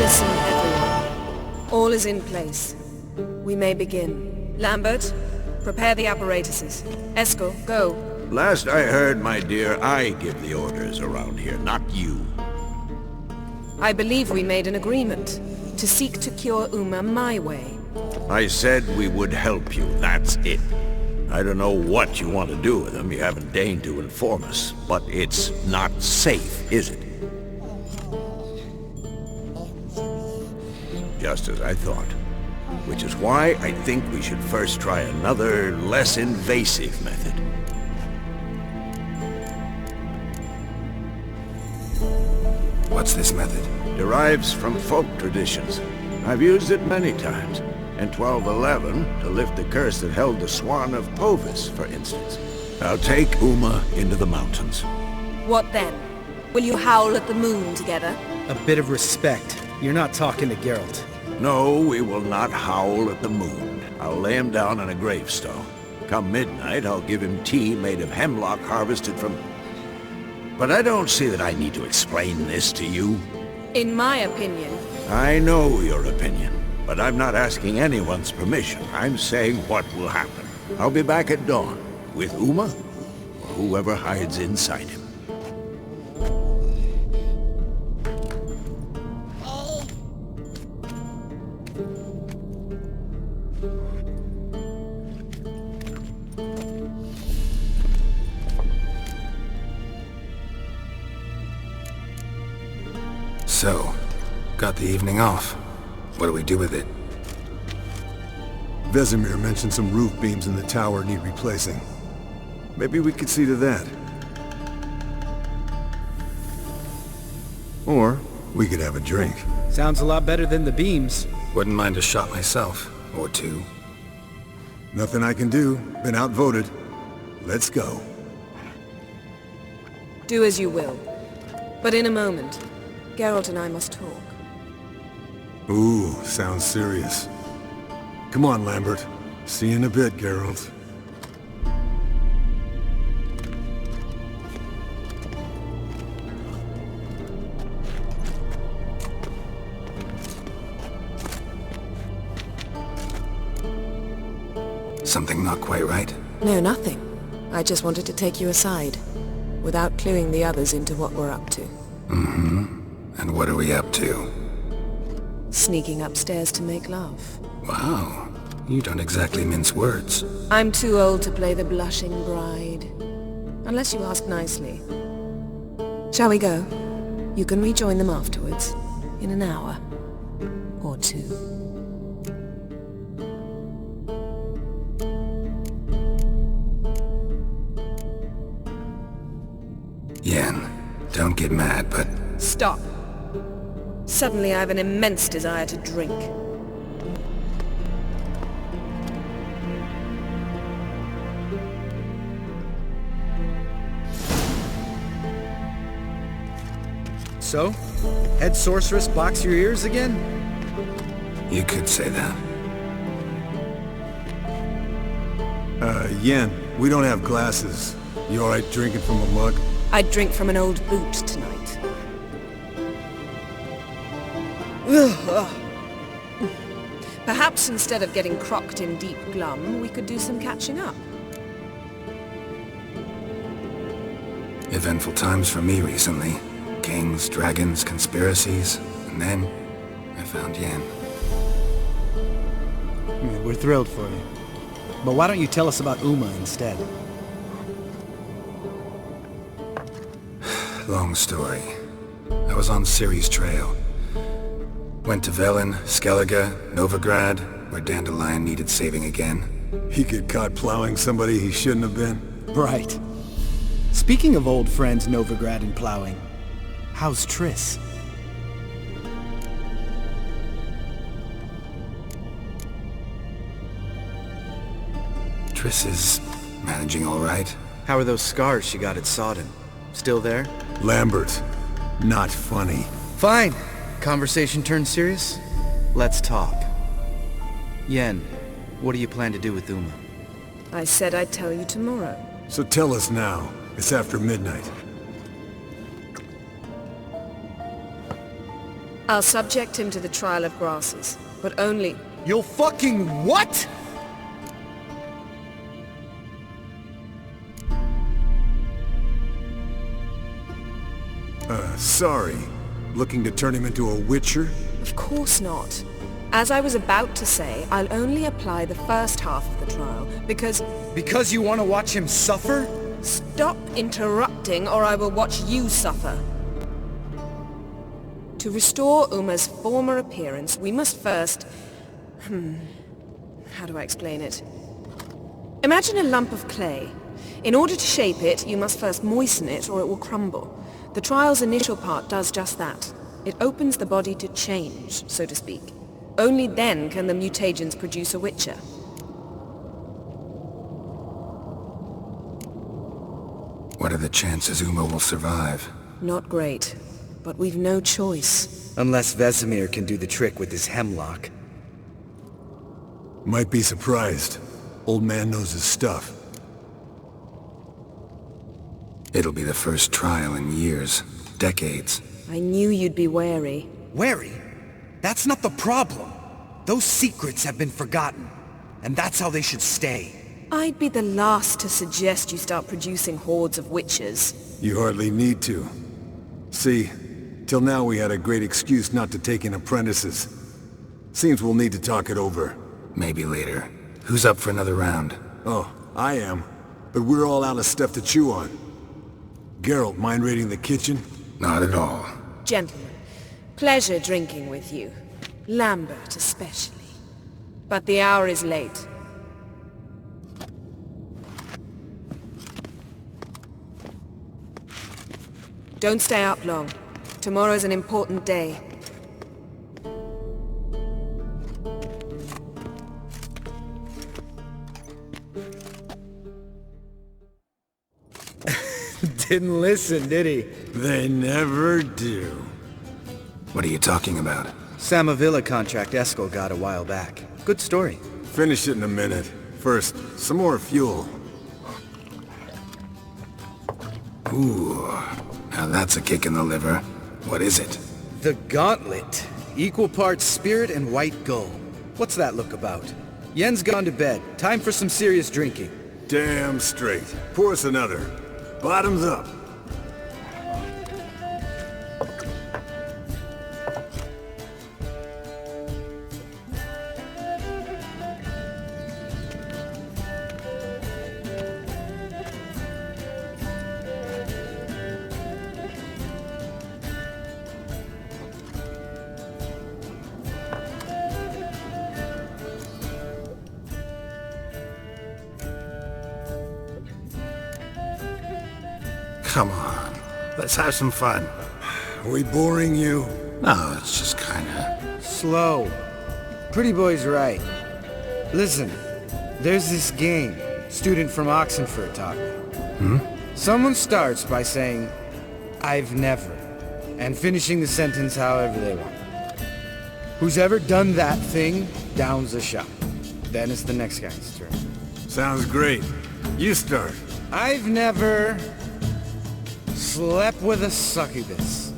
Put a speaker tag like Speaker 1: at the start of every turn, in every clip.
Speaker 1: Listen, everyone. All is in place. We may begin. Lambert, prepare the apparatuses. Eskel, go.
Speaker 2: Last I heard, my dear, I give the orders around here, not you.
Speaker 1: I believe we made an agreement to seek to cure Uma my way.
Speaker 2: I said we would help you, that's it. I don't know what you want to do with him, you haven't deigned to inform us, but it's not safe, is it? Just as I thought. Which is why I think we should first try another, less invasive method.
Speaker 3: What's this method?
Speaker 2: Derives from folk traditions. I've used it many times. In 1211, to lift the curse that held the Swan of Povis, for instance. I'll take Uma into the mountains.
Speaker 1: What then? Will you howl at the moon together?
Speaker 4: A bit of respect. You're not talking to Geralt.
Speaker 2: No, we will not howl at the moon. I'll lay him down on a gravestone. Come midnight, I'll give him tea made of hemlock harvested from... But I don't see that I need to explain this to you.
Speaker 1: In my opinion.
Speaker 2: I know your opinion, but I'm not asking anyone's permission. I'm saying what will happen. I'll be back at dawn, with Uma, or whoever hides inside him.
Speaker 3: So, got the evening off. What do we do with it?
Speaker 5: Vesemir mentioned some roof beams in the tower need replacing. Maybe we could see to that. Or we could have a drink.
Speaker 4: Sounds a lot better than the beams.
Speaker 3: Wouldn't mind a shot myself, or two.
Speaker 5: Nothing I can do. Been outvoted. Let's go.
Speaker 1: Do as you will. But in a moment, Geralt and I must talk.
Speaker 5: Ooh, sounds serious. Come on, Lambert. See you in a bit, Geralt.
Speaker 3: Something not quite right?
Speaker 1: No, nothing. I just wanted to take you aside, without cluing the others into what we're up to.
Speaker 3: Mm-hmm. And what are we up to?
Speaker 1: Sneaking upstairs to make love.
Speaker 3: Wow. You don't exactly mince words.
Speaker 1: I'm too old to play the blushing bride. Unless you ask nicely. Shall we go? You can rejoin them afterwards. In an hour. Or two.
Speaker 3: Yen, don't get mad, but...
Speaker 1: Stop. Suddenly I have an immense desire to drink.
Speaker 4: So? Head sorceress box your ears again?
Speaker 3: You could say that.
Speaker 5: Yen, we don't have glasses. You alright drinking from a mug?
Speaker 1: I'd drink from an old boot tonight. Perhaps instead of getting crocked in deep glum, we could do some catching up.
Speaker 3: Eventful times for me recently. Kings, dragons, conspiracies, and then I found Yen.
Speaker 4: Yeah, we're thrilled for you. But why don't you tell us about Uma instead?
Speaker 3: Long story. I was on Ciri's trail. Went to Velen, Skellige, Novigrad, where Dandelion needed saving again.
Speaker 5: He get caught plowing somebody he shouldn't have been?
Speaker 4: Right. Speaking of old friends Novigrad and plowing, how's Triss?
Speaker 3: Triss is managing all right.
Speaker 6: How are those scars she got at Sodden? Still there?
Speaker 5: Lambert, not funny.
Speaker 6: Fine. Conversation turned serious? Let's talk. Yen, what do you plan to do with Uma?
Speaker 1: I said I'd tell you tomorrow.
Speaker 5: So tell us now. It's after midnight.
Speaker 1: I'll subject him to the trial of grasses, but only...
Speaker 4: You'll fucking what?
Speaker 5: Sorry. Looking to turn him into a witcher?
Speaker 1: Of course not. As I was about to say, I'll only apply the first half of the trial, because...
Speaker 4: Because you want to watch him suffer?
Speaker 1: Stop interrupting, or I will watch you suffer. To restore Uma's former appearance, we must first... How do I explain it? Imagine a lump of clay. In order to shape it, you must first moisten it, or it will crumble. The trial's initial part does just that. It opens the body to change, so to speak. Only then can the mutagens produce a witcher.
Speaker 3: What are the chances Uma will survive?
Speaker 1: Not great, but we've no choice.
Speaker 4: Unless Vesemir can do the trick with his hemlock.
Speaker 5: Might be surprised. Old man knows his stuff.
Speaker 3: It'll be the first trial in years. Decades.
Speaker 1: I knew you'd be wary.
Speaker 4: Wary? That's not the problem. Those secrets have been forgotten. And that's how they should stay.
Speaker 1: I'd be the last to suggest you start producing hordes of witches.
Speaker 5: You hardly need to. See, till now we had a great excuse not to take in apprentices. Seems we'll need to talk it over.
Speaker 3: Maybe later. Who's up for another round?
Speaker 5: Oh, I am. But we're all out of stuff to chew on. Geralt, mind raiding the kitchen?
Speaker 3: Not at all.
Speaker 1: Gentlemen, pleasure drinking with you. Lambert especially. But the hour is late. Don't stay up long. Tomorrow's an important day.
Speaker 4: Didn't listen, did he?
Speaker 5: They never do.
Speaker 3: What are you talking about?
Speaker 6: Samavilla contract Eskel got a while back. Good story.
Speaker 5: Finish it in a minute. First, some more fuel.
Speaker 3: Ooh, now that's a kick in the liver. What is it?
Speaker 6: The Gauntlet. Equal parts spirit and white gull. What's that look about? Yen's gone to bed. Time for some serious drinking.
Speaker 5: Damn straight. Pour us another. Bottoms up.
Speaker 3: Come on, let's have some fun.
Speaker 5: Are we boring you?
Speaker 3: No, it's just kinda...
Speaker 6: Slow. Pretty boy's right. Listen, there's this game. Student from Oxenford taught me. Someone starts by saying, "I've never," and finishing the sentence however they want. Who's ever done that thing downs a shot. Then it's the next guy's turn.
Speaker 5: Sounds great. You start.
Speaker 6: I've never slept with a succubus.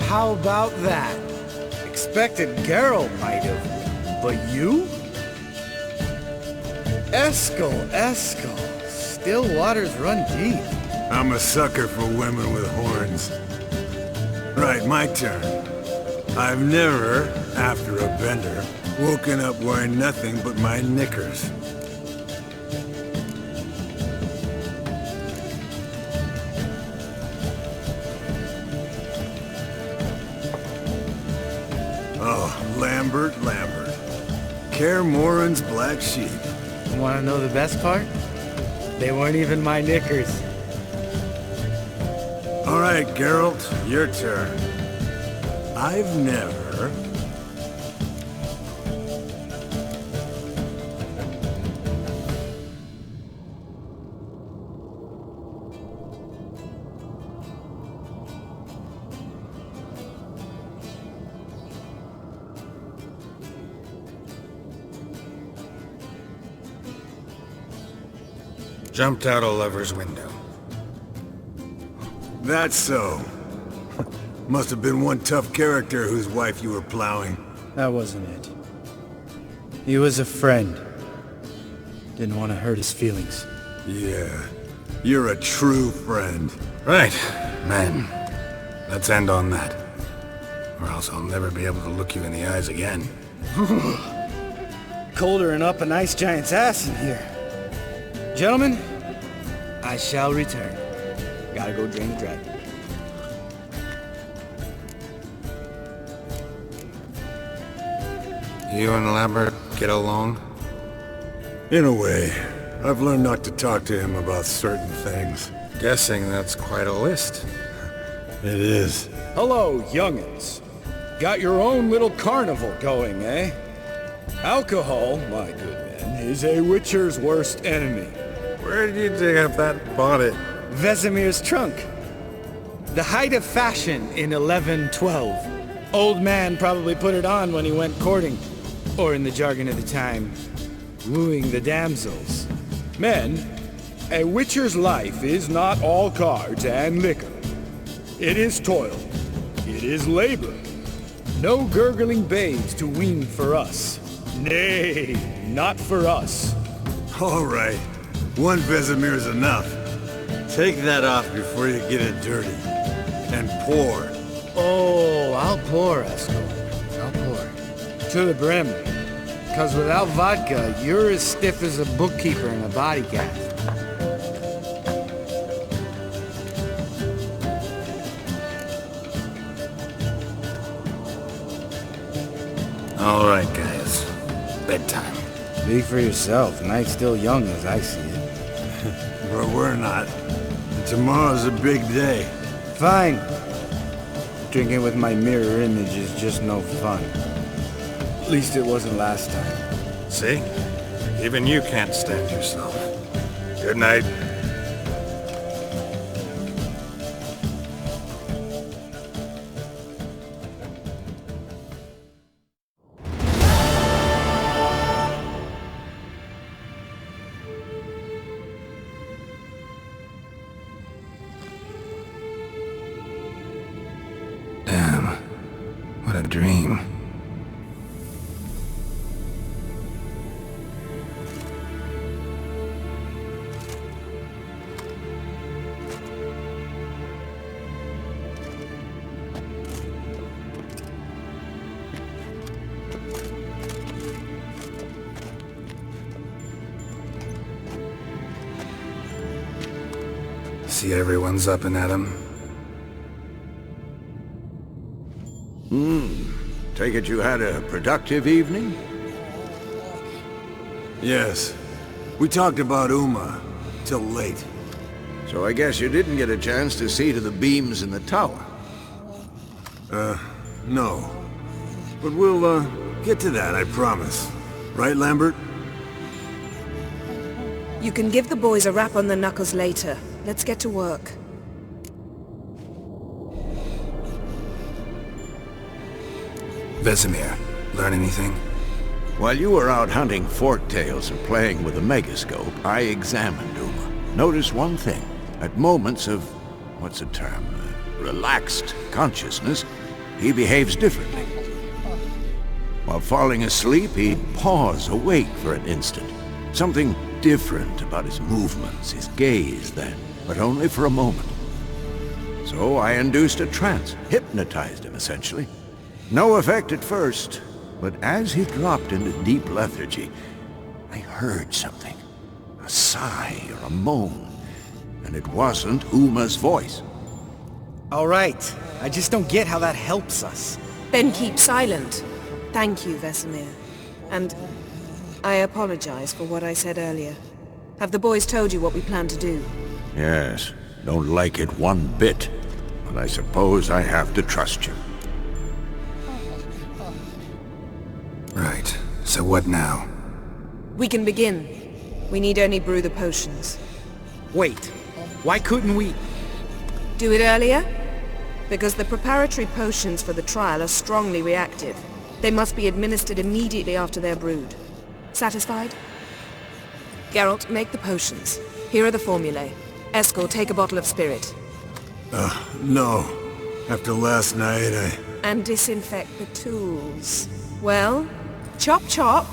Speaker 6: How about that? Expected Geralt might have, but you? Eskel. Still waters run deep.
Speaker 5: I'm a sucker for women with horns. Right, my turn. I've never, after a bender, woken up wearing nothing but my knickers. Oh, Lambert. Kaer Morhen's black sheep.
Speaker 6: Want to know the best part? They weren't even my knickers.
Speaker 5: All right, Geralt, your turn. I've never...
Speaker 3: Jumped out a lover's window.
Speaker 5: That's so. Must have been one tough character whose wife you were plowing.
Speaker 6: That wasn't it. He was a friend. Didn't want to hurt his feelings.
Speaker 5: Yeah. You're a true friend.
Speaker 3: Right, man. Let's end on that. Or else I'll never be able to look you in the eyes again.
Speaker 6: Colder and up a nice giant's ass in here. Gentlemen, I shall return. Gotta go drain the dragon.
Speaker 3: You and Lambert get along?
Speaker 5: In a way. I've learned not to talk to him about certain things.
Speaker 3: Guessing that's quite a list.
Speaker 5: It is.
Speaker 6: Hello, young'uns. Got your own little carnival going, eh? Alcohol, my good men, is a witcher's worst enemy.
Speaker 3: Where did you dig up that bonnet?
Speaker 6: Vesemir's trunk. The height of fashion in 1112. Old man probably put it on when he went courting. Or in the jargon of the time, wooing the damsels. Men, a witcher's life is not all cards and liquor. It is toil. It is labor. No gurgling babes to wean for us. Nay, not for us.
Speaker 5: All right. One Vesemir's enough. Take that off before you get it dirty. And pour.
Speaker 6: Oh, I'll pour, Esco. I'll pour. To the brim. 'Cause without vodka, you're as stiff as a bookkeeper in a body cast.
Speaker 3: All right, guys. Bedtime.
Speaker 6: Speak for yourself. Night's still young as I see it.
Speaker 5: But we're not. Tomorrow's a big day.
Speaker 6: Fine. Drinking with my mirror image is just no fun. At least it wasn't last time.
Speaker 3: See? Even you can't stand yourself. Good night. Damn. What a dream. See everyone's up and at 'em.
Speaker 2: Take it you had a productive evening?
Speaker 5: Yes. We talked about Uma. Till late.
Speaker 2: So I guess you didn't get a chance to see to the beams in the tower.
Speaker 5: No. But we'll, get to that, I promise. Right, Lambert?
Speaker 1: You can give the boys a rap on the knuckles later. Let's get to work.
Speaker 3: Vesemir, learn anything?
Speaker 2: While you were out hunting forktails and playing with a megascope, I examined Uma. Noticed one thing. At moments of, what's the term, relaxed consciousness, he behaves differently. While falling asleep, he'd pause awake for an instant. Something different about his movements, his gaze then, but only for a moment. So I induced a trance, hypnotized him essentially. No effect at first, but as he dropped into deep lethargy, I heard something. A sigh or a moan, and it wasn't Uma's voice.
Speaker 6: All right. I just don't get how that helps us.
Speaker 1: Then keep silent. Thank you, Vesemir. And I apologize for what I said earlier. Have the boys told you what we plan to do?
Speaker 2: Yes, don't like it one bit, but I suppose I have to trust you.
Speaker 3: Right. So what now?
Speaker 1: We can begin. We need only brew the potions.
Speaker 6: Wait. Why couldn't we...
Speaker 1: Do it earlier? Because the preparatory potions for the trial are strongly reactive. They must be administered immediately after they're brewed. Satisfied? Geralt, make the potions. Here are the formulae. Eskel, take a bottle of spirit.
Speaker 5: No. After last night,
Speaker 1: And disinfect the tools. Well, chop chop.